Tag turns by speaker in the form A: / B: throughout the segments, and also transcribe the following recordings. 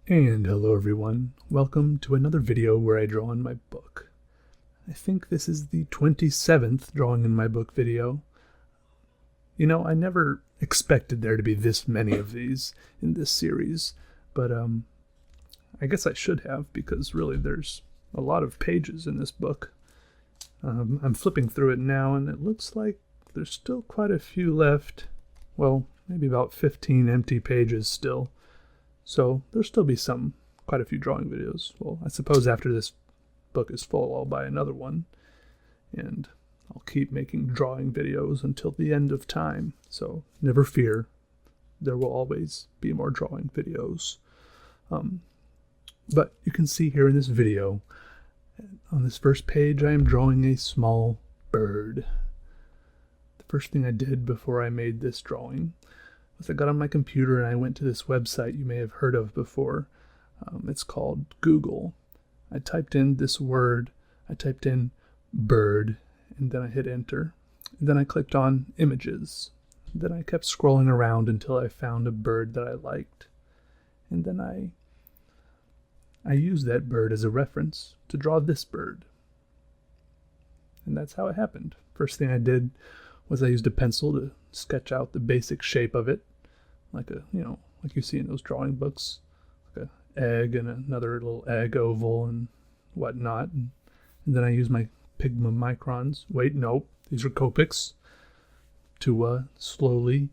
A: And hello everyone, welcome to another video where I draw in my book. I think this is the 27th drawing in my book video. You know, I never expected there to be this many of these in this series, but I guess I should have, because really there's a lot of pages in this book. I'm flipping through it now and it looks like there's still quite a few left. Well, maybe about 15 empty pages still. So there'll still be quite a few drawing videos. Well, I suppose after this book is full, I'll buy another one. And I'll keep making drawing videos until the end of time. So never fear, there will always be more drawing videos. But you can see here in this video, on this first page, I am drawing a small bird. The first thing I did before I made this drawing was I got on my computer and I went to this website you may have heard of before. It's called Google. I typed in this word, I typed in bird, and then I hit enter. And then I clicked on images. Then I kept scrolling around until I found a bird that I liked. And then I used that bird as a reference to draw this bird. And that's how it happened. First thing I did was I used a pencil to sketch out the basic shape of it, like like you see in those drawing books, like an egg and another little egg oval and whatnot. And then I used my Pigma Microns. Wait, nope, these are Copics, to slowly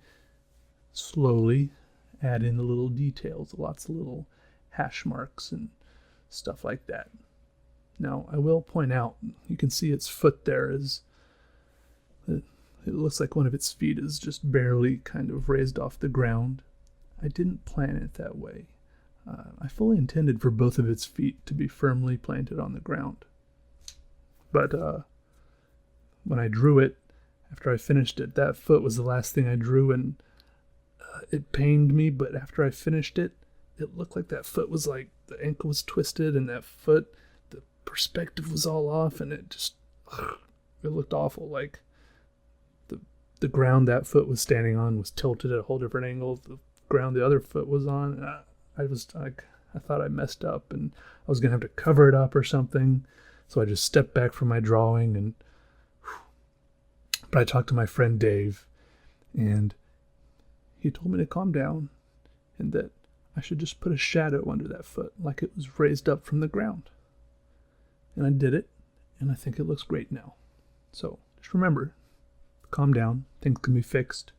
A: add in the little details, lots of little hash marks and stuff like that. Now, I will point out, you can see its foot there is, it looks like one of its feet is just barely kind of raised off the ground. I didn't plan it that way. I fully intended for both of its feet to be firmly planted on the ground. But when I drew it, after I finished it, that foot was the last thing I drew, and it pained me, but after I finished it, it looked like that foot was like, the ankle was twisted, and that foot, the perspective was all off, and it looked awful. Like the ground that foot was standing on was tilted at a whole different angle. The ground the other foot was on, and I thought I messed up, and I was gonna have to cover it up or something. So I just stepped back from my drawing, but I talked to my friend Dave, and he told me to calm down, and that I should just put a shadow under that foot, like it was raised up from the ground. And I did it, and I think it looks great now. So just remember, calm down, things can be fixed.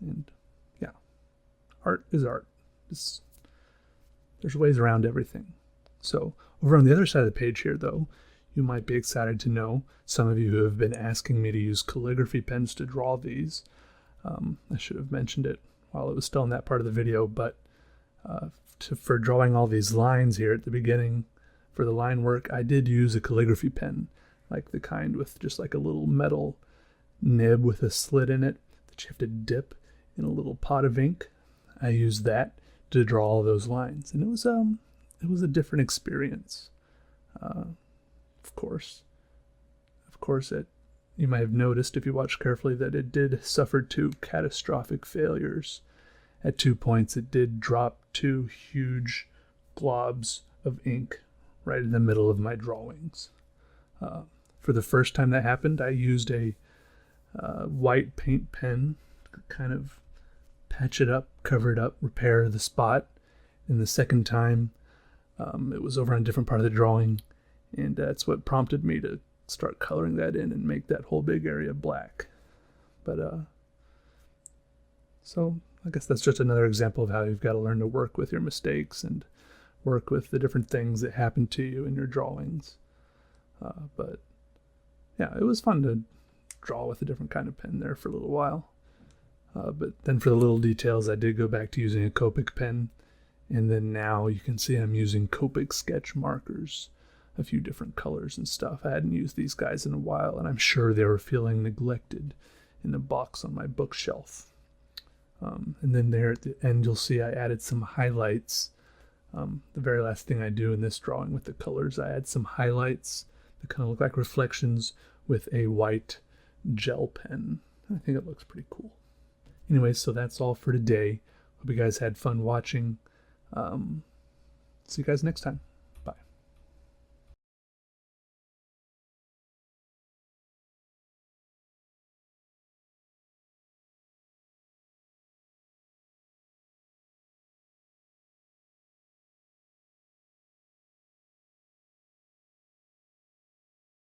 A: And yeah, art is art. There's ways around everything. So over on the other side of the page here, though, you might be excited to know, some of you who have been asking me to use calligraphy pens to draw these. I should have mentioned it while it was still in that part of the video, but for drawing all these lines here at the beginning, for the line work, I did use a calligraphy pen, like the kind with just like a little metal nib with a slit in it that you have to dip in a little pot of ink. I used that to draw all those lines, and it was a different experience. Of course, you might have noticed if you watched carefully that it did suffer 2 catastrophic failures. At 2 points, it did drop 2 huge globs of ink right in the middle of my drawings. For the first time that happened, I used a white paint pen to kind of patch it up, cover it up, repair the spot. And the second time, it was over on a different part of the drawing, and that's what prompted me to start coloring that in and make that whole big area black. But so I guess that's just another example of how you've got to learn to work with your mistakes and work with the different things that happen to you in your drawings. But yeah, it was fun to draw with a different kind of pen there for a little while. But then for the little details, I did go back to using a Copic pen. And then now you can see I'm using Copic sketch markers, a few different colors and stuff. I hadn't used these guys in a while, and I'm sure they were feeling neglected in a box on my bookshelf. And then there at the end, you'll see I added some highlights. The very last thing I do in this drawing with the colors, I add some highlights that kind of look like reflections with a white gel pen. I think it looks pretty cool. Anyway, so that's all for today. Hope you guys had fun watching. See you guys next time.